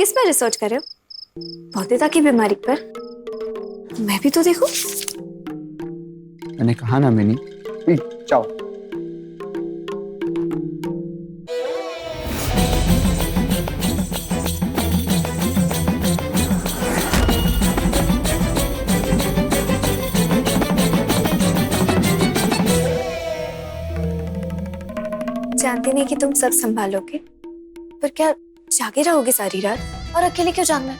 किस पर रिसर्च कर रहे हो? बौद्धिकता की बीमारी पर? मैं भी तो देखूं। मैंने कहा ना मिनी, जाओ। जानती नहीं कि तुम सब संभालोगे, पर क्या जागे रहोगे सारी रात? और अकेले क्यों जागना है?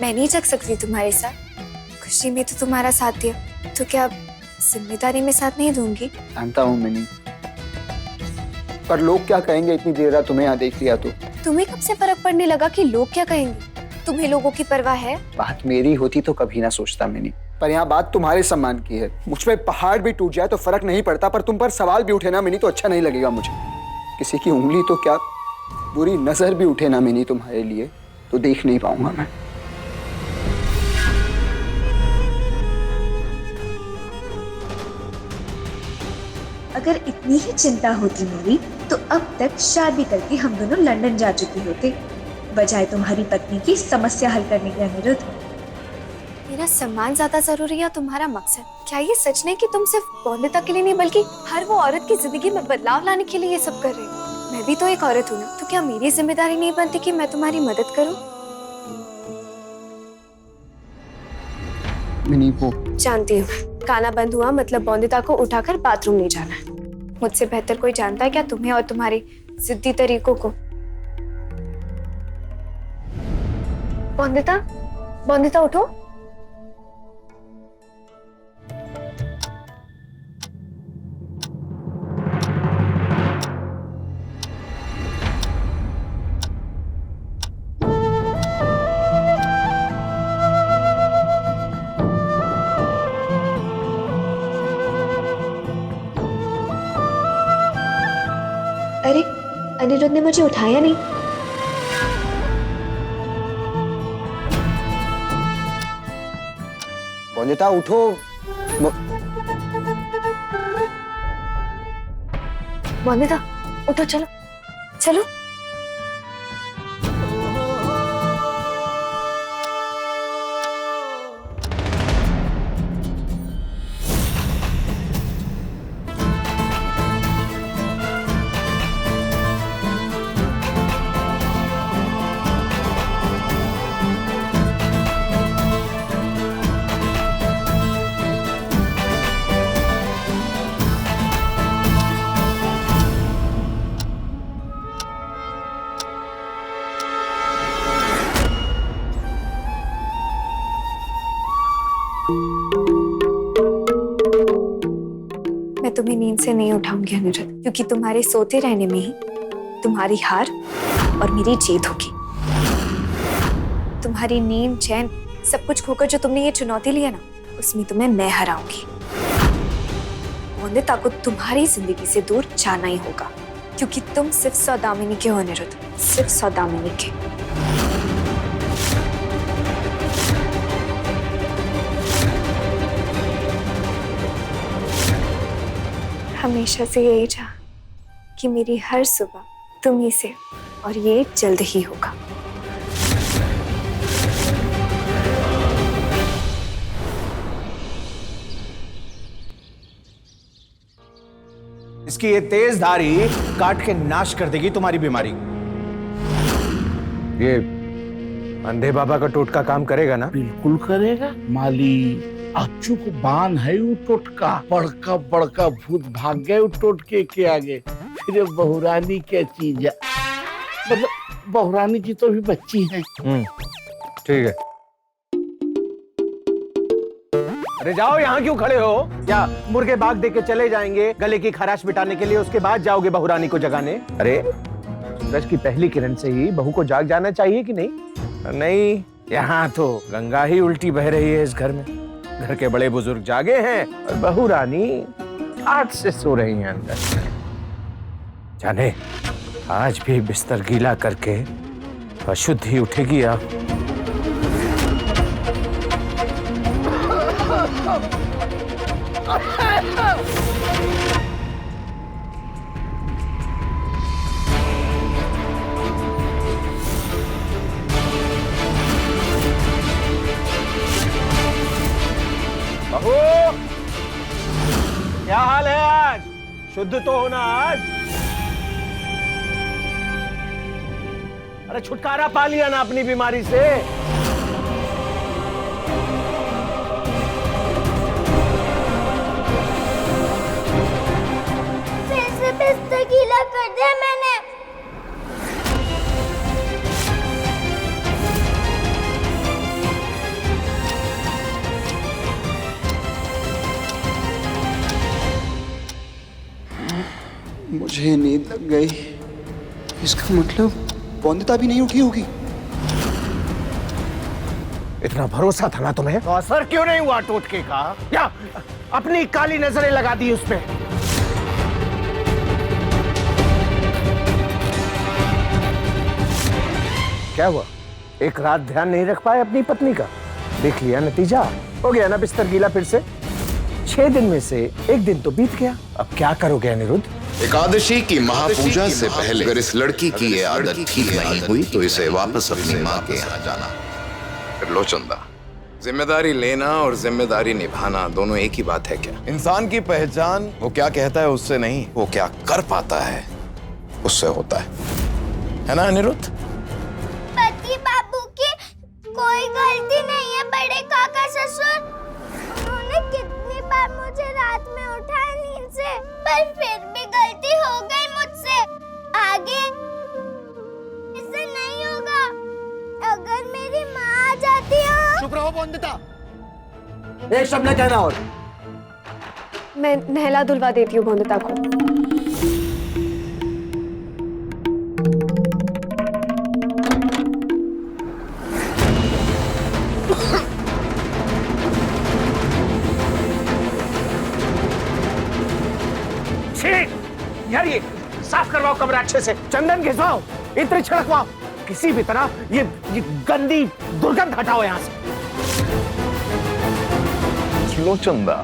मैं नहीं जग सकती तुम्हारे साथ। खुशी में तो तुम्हारा साथ दिया, तो क्या जिम्मेदारी में साथ नहीं दूंगी? जानता हूँ मिनी, पर लोग क्या कहेंगे इतनी देर रात तुम्हें यहाँ देख लिया तो? तुम्हें कब से फर्क पड़ने लगा कि लोग क्या कहेंगे? तुम्हें लोगों की परवाह है? बात मेरी होती तो कभी ना सोचता मिनी, पर यहाँ बात तुम्हारे सम्मान की है। मुझ पे पहाड़ भी टूट जाए तो फर्क नहीं पड़ता, पर तुम पर सवाल भी उठे ना मिनी तो अच्छा नहीं लगेगा मुझे। किसी की उंगली तो क्या, बुरी नजर भी उठे ना मिनी तुम्हारे लिए तो देख नहीं पाऊंगा मैं। अगर इतनी ही चिंता होती मेरी तो अब तक शादी करके हम दोनों लंदन जा चुके होते, बजाय तुम्हारी पत्नी की समस्या हल करने के। अनिरुद्ध, मेरा सम्मान ज्यादा जरूरी है तुम्हारा मकसद? क्या ये सच नहीं कि तुम सिर्फ बौद्धिकता के लिए नहीं बल्कि हर वो औरत की जिंदगी में बदलाव लाने के लिए ये सब कर रही हो? मैं भी तो एक औरत हूँ ना, तो क्या मेरी जिम्मेदारी नहीं बनती कि मैं तुम्हारी मदद करूँ? मिनी वो जानती हूँ, गाना बंद हुआ मतलब बौद्धिकता को उठाकर बाथरूम नहीं जाना है। मुझसे बेहतर कोई जानता है क्या तुम्हें और तुम्हारे जिद्दी तरीकों को? बौद्धिकता, बौद्धिकता उठो। अरे अनिरुद्ध ने मुझे उठाया नहीं। बौद्धिकता उठो। बौद्धिकता उठो, चलो चलो। मैं तुम्हें नींद से नहीं उठाऊंगी अनिरुद्ध, क्योंकि तुम्हारे सोते रहने में ही तुम्हारी हार और मेरी जीत होगी। तुम्हारी नींद, चैन, सब कुछ खोकर जो तुमने ये चुनौती लिया ना, उसमें तुम्हें मैं हराऊंगी। बौद्धिकता को तुम्हारी जिंदगी से दूर जाना ही होगा, क्योंकि तुम सिर्फ सौदामिनी के हो अनिरुद्ध, सिर्फ सौदामिनी के। हमेशा से यही चाहा कि मेरी हर सुबह तुम ही से, और ये जल्द ही होगा। इसकी ये तेज धारी काट के नाश कर देगी तुम्हारी बीमारी। ये अंधे बाबा का टोटका काम करेगा ना? बिल्कुल करेगा माली। अच्छू को बान है वो टोटका, बड़का बड़का भूत भाग गए वो टोटके के आगे। फिर बहुरानी क्या चीज है, मतलब बहुरानी की तो भी बच्ची है। ठीक है। अरे जाओ, यहाँ क्यों खड़े हो? क्या मुर्गे बाग दे के चले जाएंगे गले की खराश मिटाने के लिए, उसके बाद जाओगे बहुरानी को जगाने? अरे सूरज की पहली किरण से ही बहू को जाग जाना चाहिए कि नहीं? नहीं, यहाँ तो गंगा ही उल्टी बह रही है इस घर में। घर के बड़े बुजुर्ग जागे हैं और बहू रानी ठाठ से सो रही हैं अंदर। जाने आज भी बिस्तर गीला करके अशुद्ध ही उठेगी आप। शुद्ध तो होना आज। अरे छुटकारा पा लिया ना अपनी बीमारी से। फिर से बिस्तर गीला कर दिया मैंने। मुझे नींद लग गई। इसका मतलब वंदिता भी नहीं उठी होगी। इतना भरोसा था ना तुम्हें, तो असर क्यों नहीं हुआ टोटके का? या अपनी काली नजरें लगा दी उसमें? क्या हुआ? एक रात ध्यान नहीं रख पाए अपनी पत्नी का? देख लिया नतीजा, हो गया ना बिस्तर गीला फिर से। 6 दिन में से 1 दिन तो बीत गया। अब क्या करोगे अनिरुद्ध? एकादशी की महापूजा से पहले अगर इस लड़की की ये आदत ठीक नहीं हुई तो इसे वापस अपनी माँ के यहाँ जाना। फिर लो चंदा, जिम्मेदारी लेना और जिम्मेदारी निभाना दोनों एक ही बात है क्या? इंसान की पहचान वो क्या कहता है उससे नहीं, वो क्या कर पाता है उससे होता है ना अनिरुद्ध? पति बाबू की कोई गलती नहीं है बड़े काका ससुर। उन्होंने कितनी बार मुझे रात में उठाया नींद से, पर फिर भी गलती हो गई मुझसे। आगे इससे नहीं होगा। अगर मेरी माँ आ जाती है। चुप रहो वंदिता, एक शब्द न कहना। और मैं नहला धुलवा देती हूँ वंदिता को। यार ये साफ करवाओ कमरा अच्छे से, चंदन घिसवाओ, इत्र छिड़कवाओ, किसी भी तरह ये गंदी दुर्गंध हटाओ यहाँ से। लो चंदा,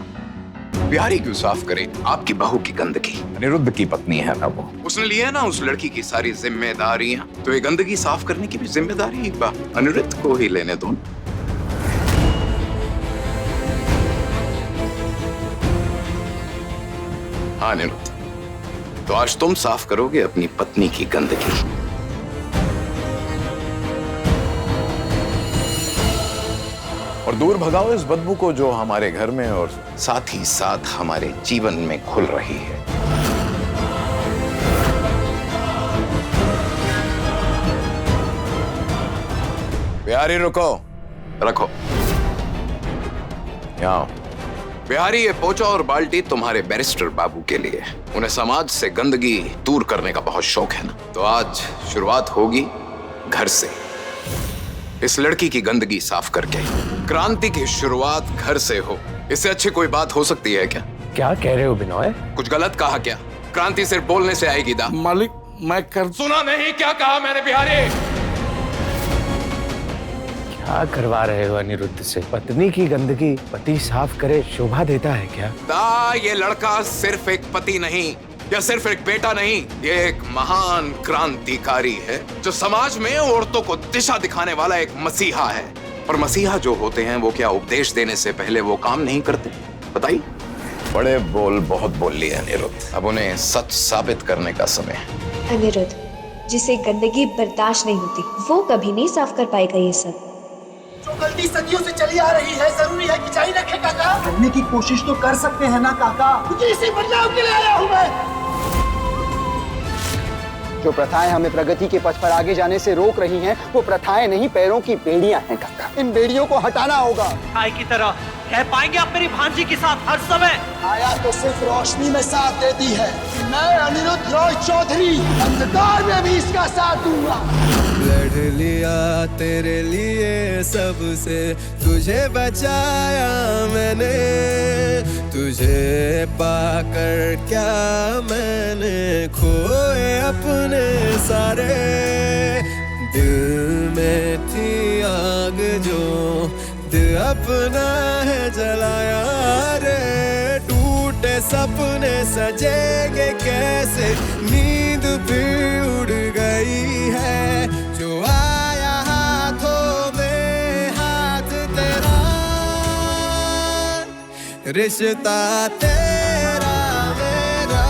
बिहारी क्यों साफ करे आपकी बहू की गंदगी? अनिरुद्ध की पत्नी है ना वो, उसने लिया ना उस लड़की की सारी जिम्मेदारियां, तो ये गंदगी साफ करने की भी जिम्मेदारी अनिरुद्ध को ही लेने दो। हाँ अनिरुद्ध, तो आज तुम साफ करोगे अपनी पत्नी की गंदगी। और दूर भगाओ इस बदबू को जो हमारे घर में और साथ ही साथ हमारे जीवन में खुल रही है। बिहारी रुको, रखो यहाँ। बिहारी, ये पोचा और बाल्टी तुम्हारे बैरिस्टर बाबू के लिए। उन्हें समाज से गंदगी दूर करने का बहुत शौक है ना, तो आज शुरुआत होगी घर से। इस लड़की की गंदगी साफ करके क्रांति की शुरुआत घर से हो, इससे अच्छी कोई बात हो सकती है क्या? क्या कह रहे हो बिनोय? कुछ गलत कहा क्या? क्रांति सिर्फ बोलने से आएगी दा। मालिक मैं कर। सुना नहीं क्या कहा मैंने बिहारी? क्या करवा रहे हो अनिरुद्ध से? पत्नी की गंदगी पति साफ करे शोभा देता है क्या? दा, ये लड़का सिर्फ एक पति नहीं या सिर्फ एक बेटा नहीं, ये एक महान क्रांतिकारी है जो समाज में औरतों को दिशा दिखाने वाला एक मसीहा है। और मसीहा जो होते हैं वो क्या उपदेश देने से पहले वो काम नहीं करते? बताइए। बड़े बोल बहुत बोल लिए अनिरुद्ध, अब उन्हें सच साबित करने का समय है। अनिरुद्ध, जिसे गंदगी बर्दाश्त नहीं होती वो कभी नहीं साफ कर पाएगा ये सब। जो गलती सदियों से चली आ रही है, जरूरी है कि जारी रखे काका। करने की कोशिश तो कर सकते हैं ना काका, क्योंकि इसी बदलाव के लिए आया हूँ मैं। जो प्रथाएं हमें प्रगति के पथ पर आगे जाने से रोक रही हैं, वो प्रथाएं नहीं पैरों की बेड़ियां हैं काका। इन बेड़ियों को हटाना होगा। भाई की तरह कह पाएंगे आप मेरी भांजी के साथ हर समय? आया तो सिर्फ रोशनी में साथ देती है, मैं अनिरुद्ध रॉय चौधरी अंधकार में भी इसका साथ दूंगा। लड़ लिया तेरे लिए सबसे, तुझे बचाया मैंने, तुझे पाकर क्या मैंने खोए अपने सारे। दिल में थी आग जो दिल अपना है जलाया रे, टूटे सपने सजेंगे कैसे, नींद भी उड़ गई है, जो आया हाथों में हाथ तेरा, रिश्ता तेरा मेरा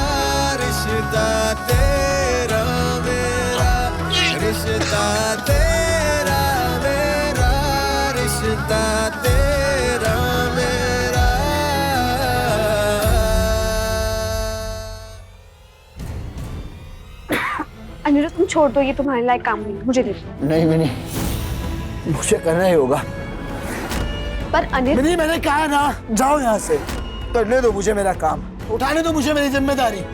अनिरुद्ध तुम छोड़ दो, ये तुम्हारे लायक काम नहीं, मुझे दे दो। नहीं मिनी, मुझे करना ही होगा। पर अनिरुद्ध, मिनी मैंने कहा ना, जाओ यहाँ से। करने दो मुझे मेरा काम, उठाने दो मुझे मेरी जिम्मेदारी।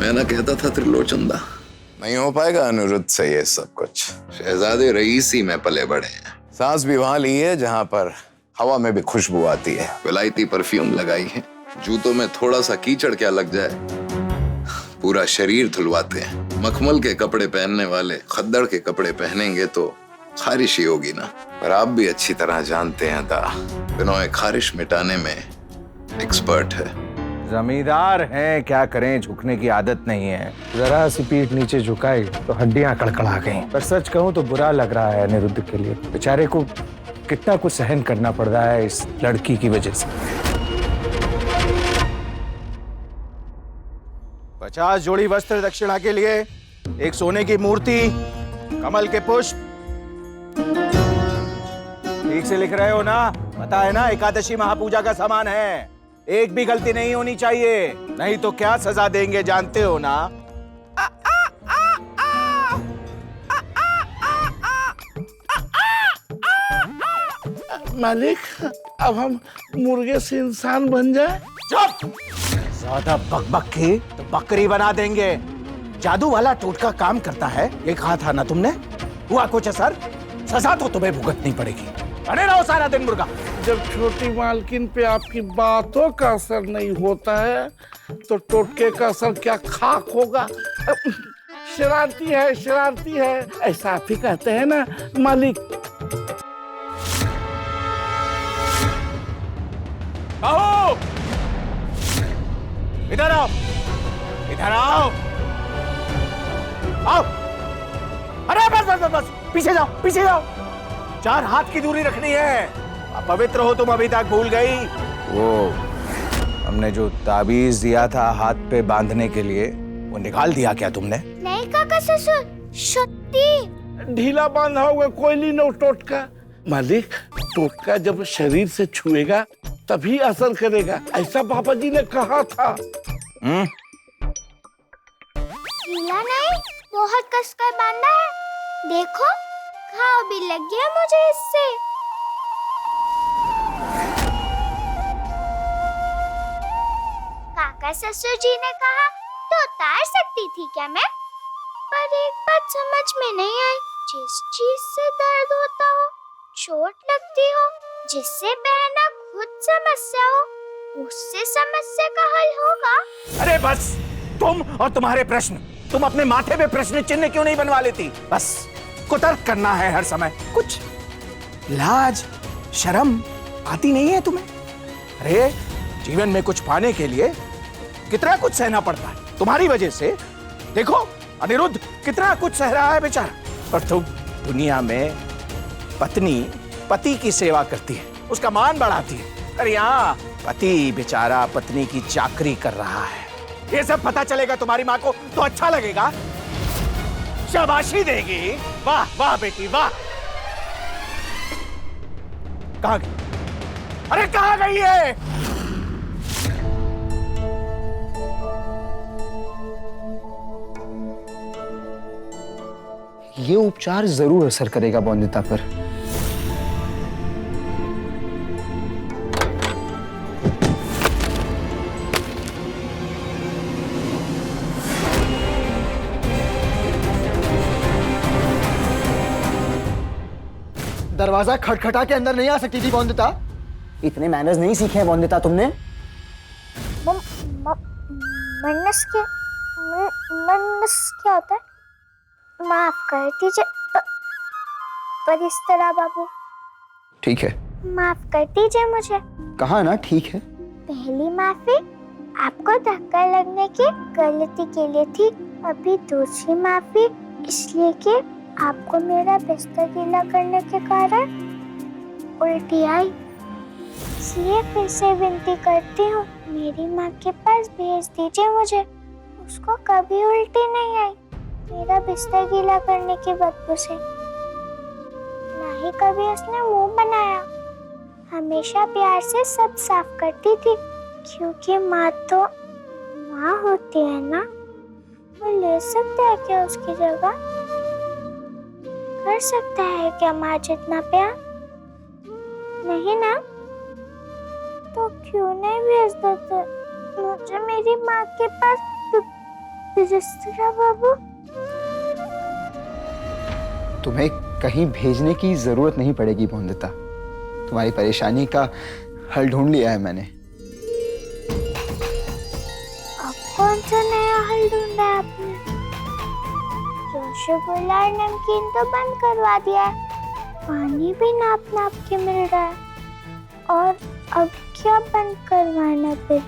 मैं ना कहता था त्रिलोचंदा, नहीं हो पाएगा अनिरुद्ध से ये सब कुछ। शहजादे रईसी में पले बड़े हैं, सांस भी वहां ली है जहां पर हवा में भी खुशबू आती है, विलायती परफ्यूम लगाई है, जूतों में थोड़ा सा कीचड़ क्या लग जाए पूरा शरीर धुलवाते हैं। मखमल के कपड़े पहनने वाले खद्दड़ के कपड़े पहनेंगे तो खारिश ही होगी ना। पर आप भी अच्छी तरह जानते हैं दा, बिनोए खारिश मिटाने में एक्सपर्ट है। जमींदार हैं, क्या करें, झुकने की आदत नहीं है। जरा सी पीठ नीचे झुकाई तो हड्डियां कड़कड़ा गईं। पर सच कहूं तो बुरा लग रहा है अनिरुद्ध के लिए, बेचारे को कितना कुछ सहन करना पड़ रहा है इस लड़की की वजह से। 50 जोड़ी वस्त्र दक्षिणा के लिए, एक सोने की मूर्ति, कमल के पुष्प। ठीक से लिख रहे हो ना? पता है ना एकादशी महापूजा का सामान है, एक भी गलती नहीं होनी चाहिए, नहीं तो क्या सजा देंगे जानते हो ना? मालिक, अब हम मुर्गे से इंसान बन जाए? चुप! ज्यादा बकबक की तो बकरी बना देंगे। जादू वाला टोटका काम करता है, ये कहा था ना तुमने? हुआ कुछ असर? सजा तो तुम्हें भुगतनी पड़ेगी। बने रहो सारा दिन मुर्गा। जब छोटी मालकिन पे आपकी बातों का असर नहीं होता है तो टोटके का असर क्या खाक होगा? शरारती है, शरारती है, ऐसा आप ही कहते हैं ना मालिक। बहू, इधर आओ, इधर आओ, आओ। अरे बस बस बस बस, पीछे जाओ, पीछे जाओ। 4 हाथ की दूरी रखनी है। पवित्र हो तुम अभी तक भूल गई? वो हमने जो ताबीज दिया था हाथ पे बांधने के लिए, वो निकाल दिया क्या तुमने? नहीं काका ससुर, सत्ती ढीला बांधा हुआ कोयली नो टोटका। मालिक, टोटका जब शरीर से छुएगा तभी असर करेगा, ऐसा पापा जी ने कहा था। ढीला नहीं, बहुत कसकर बांधा है। देखो, घाव भी लग गया मुझे इससे। काका ससुर जी ने कहा तो उतार सकती थी क्या मैं? पर एक बात समझ में नहीं आई, जिस चीज से दर्द होता हो, चोट लगती हो, जिससे बहना खुद समस्या हो, उससे समस्या का हल होगा। अरे बस, तुम और तुम्हारे प्रश्न। तुम अपने माथे पे प्रश्न चिन्ह क्यों नहीं बनवा लेती? बस कुतर्क करना है हर समय। कुछ लाज शर्म आती नहीं है तुम्हें? अरे जीवन में कुछ पाने के लिए कितना कुछ सहना पड़ता है। तुम्हारी वजह से देखो अनिरुद्ध कितना कुछ सह रहा है बेचारा। पर तुम दुनिया में पत्नी पति की सेवा करती है, उसका मान बढ़ाती है। अरे यहाँ पति बेचारा पत्नी की चाकरी कर रहा है। ये सब पता चलेगा तुम्हारी माँ को तो अच्छा लगेगा, शाबाशी देगी। वाह वाह बेटी वाह। कहाँ गई? अरे कहाँ गई है? ये उपचार जरूर असर करेगा बौंदिता पर। दरवाजा खटखटा के अंदर नहीं आ सकती थी बौंदिता? इतने मैनर्स नहीं सीखे हैं बौंदिता तुमने? मन्नस क्या होता है? माफ कर दीजिए पर इस तरह बाबू। ठीक है, माफ कर दीजिए मुझे। कहा ना ठीक है। पहली माफी आपको धक्का लगने की गलती के लिए थी, अभी दूसरी माफी इसलिए कि आपको मेरा बिस्तर गीला करने के कारण उल्टी आई, इसलिए फिर से विनती करती हूँ मेरी माँ के पास भेज दीजिए मुझे। उसको कभी उल्टी नहीं आई मेरा बिस्तर गीला करने की बदबू से, ना ही कभी उसने मुंह बनाया। हमेशा प्यार से सब साफ करती थी, क्योंकि माँ तो माँ होती है ना। वो ले सकता है क्या उसकी जगह? कर सकता है क्या माँ जितना प्यार? नहीं ना? तो क्यों नहीं भेज देते मुझे मेरी माँ के पास बिस्तर बाबू? तुम्हें कहीं भेजने की जरूरत नहीं पड़ेगी मोहनदीता। तुम्हारी परेशानी का हल ढूंढ लिया है मैंने। अब कौन सा नया हल ढूंढा है आपने? रसगुल्ला और नमकीन तो बंद करवा दिया है, पानी भी नाप नाप के मिल रहा है, और अब क्या बंद करवाना फिर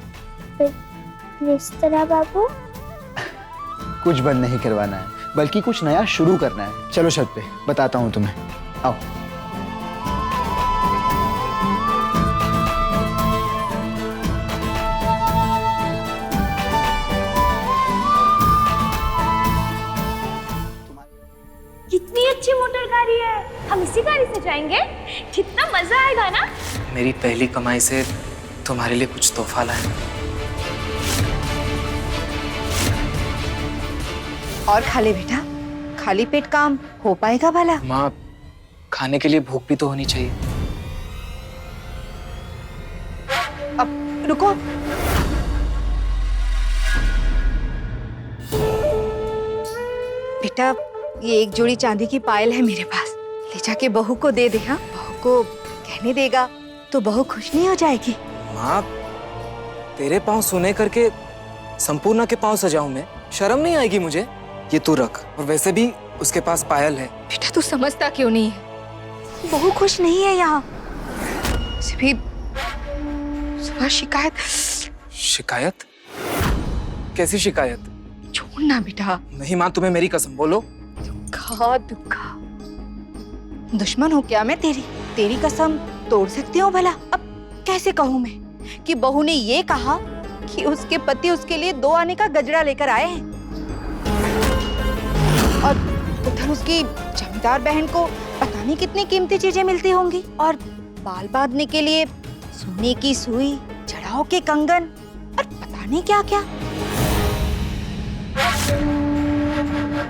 बिस्तरा बाबू? कुछ बंद नहीं करवाना है, बल्कि कुछ नया शुरू करना है। चलो छत पे, बताता हूँ तुम्हें, आओ। कितनी अच्छी मोटर गाड़ी है, हम इसी गाड़ी से जाएंगे, कितना मजा आएगा ना। मेरी पहली कमाई से तुम्हारे लिए कुछ तोहफा लाए। और खा ले बेटा, खाली पेट काम हो पाएगा भला? माँ, खाने के लिए भूख भी तो होनी चाहिए। अब रुको, बेटा ये एक जोड़ी चांदी की पायल है मेरे पास, ले जाके बहू को दे दे। हाँ, बहू को कहने देगा तो बहू खुश नहीं हो जाएगी? माँ, तेरे पाँव सुने करके संपूर्णा के पाँव सजाऊं मैं? शर्म नहीं आएगी मुझे? ये तू रख, और वैसे भी उसके पास पायल है। बेटा तू समझता क्यों नहीं है? बहू खुश नहीं है यहाँ। भी सुबह शिकायत। शिकायत? कैसी शिकायत? छोड़ना बेटा। नहीं माँ, तुम्हें मेरी कसम, बोलो। दुखा दुश्मन हो क्या मैं तेरी? तेरी कसम तोड़ सकती हूँ भला? अब कैसे कहूँ मैं कि बहू ने ये कहा कि उसके पति उसके लिए 2 आने का गजरा लेकर आए हैं, और उधर उसकी जमींदार बहन को पता नहीं कितनी कीमती चीजें मिलती होंगी, और बाल बांधने के लिए सोने की सुई, जड़ाओं के कंगन, और पता नहीं क्या क्या।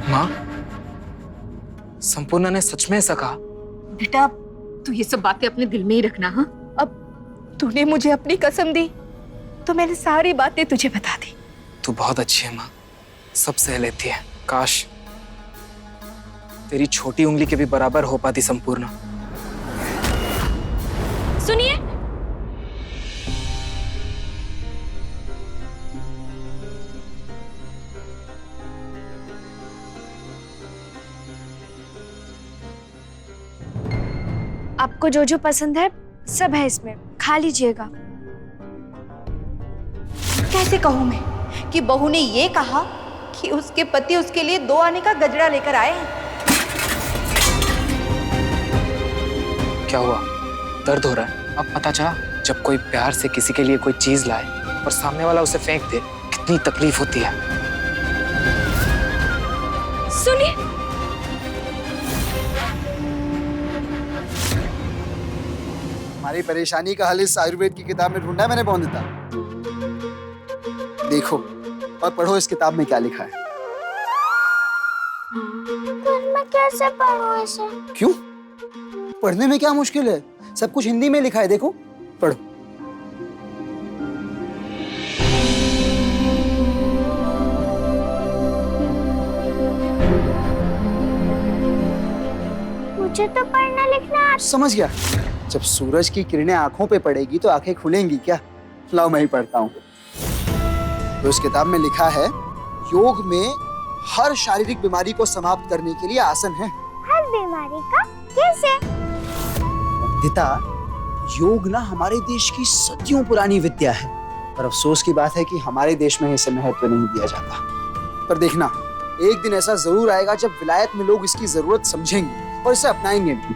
माँ, संपूर्णा ने सच में ऐसा कहा? बेटा तू ये सब बातें अपने दिल में ही रखना। हाँ, अब तूने मुझे अपनी कसम दी तो मैंने सारी बातें तुझे बता दी। तू बहुत अच्छी है माँ, सब सह लेती है। काश तेरी छोटी उंगली के भी बराबर हो पाती संपूर्णा। सुनिए, आपको जो जो पसंद है सब है इसमें, खा लीजिएगा। कैसे कहूँ मैं कि बहू ने ये कहा कि उसके पति उसके लिए 2 आने का गजरा लेकर आए हैं। क्या हुआ? दर्द हो रहा है? अब पता चला जब कोई प्यार से किसी के लिए कोई चीज लाए और सामने वाला उसे फेंक दे, कितनी तकलीफ होती है। सुनिए, हमारी परेशानी का हल इस आयुर्वेद की किताब में ढूंढा है मैंने मोहनदीता। देखो और पढ़ो इस किताब में क्या लिखा है। पर मैं कैसे पढ़ूं इसे? क्यों? पढ़ने में क्या मुश्किल है? सब कुछ हिंदी में लिखा है, देखो पढ़ो। मुझे तो पढ़ना लिखना। समझ गया। जब सूरज की किरणें आंखों पे पड़ेगी तो आंखें खुलेंगी क्या? लाओ मैं ही पढ़ता हूँ। तो इस किताब में लिखा है, योग में हर शारीरिक बीमारी को समाप्त करने के लिए आसन है। हर बीमारी का? कैसे? दिता, योग ना हमारे देश की सदियों पुरानी विद्या है, पर अफसोस की बात है कि हमारे देश में इसे महत्व नहीं दिया जाता। पर देखना, एक दिन ऐसा जरूर आएगा जब विलायत में लोग इसकी जरूरत समझेंगे और इसे अपनाएंगे भी,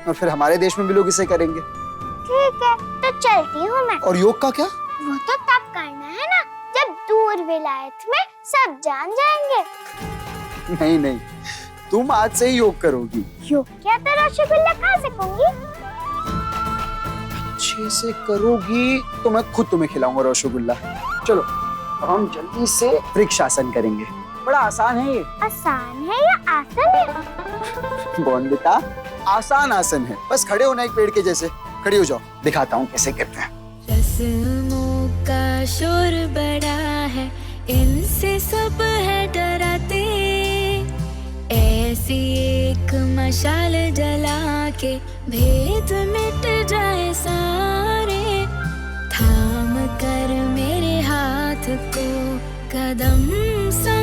और फिर हमारे देश में भी लोग इसे करेंगे। ठीक है, तो चलती हूँ मैं। और योग का क्या? वो तो तब करना है ना जब दूर विलायत में सब जान जाएंगे। नहीं नहीं, तुम आज से ही योग करोगी। योग क्या तो रसगुल्ला खा सकूंगी? अच्छे से करोगी तो मैं खुद तुम्हें खिलाऊंगा रसगुल्ला। चलो अब हम जल्दी से वृक्षासन करेंगे, बड़ा आसान है ये। आसान है या आसन है? बोनविता, आसान आसन है, बस खड़े होना एक पेड़ के जैसे। खड़ी हो जाओ, दिखाता हूँ कैसे करते हैं। रस्मों का शोर बड़ा है, इनसे सब है डराते, ऐसी एक मशाल जला के भेद मिट जाए सारे, थाम कर मेरे हाथ को कदम सा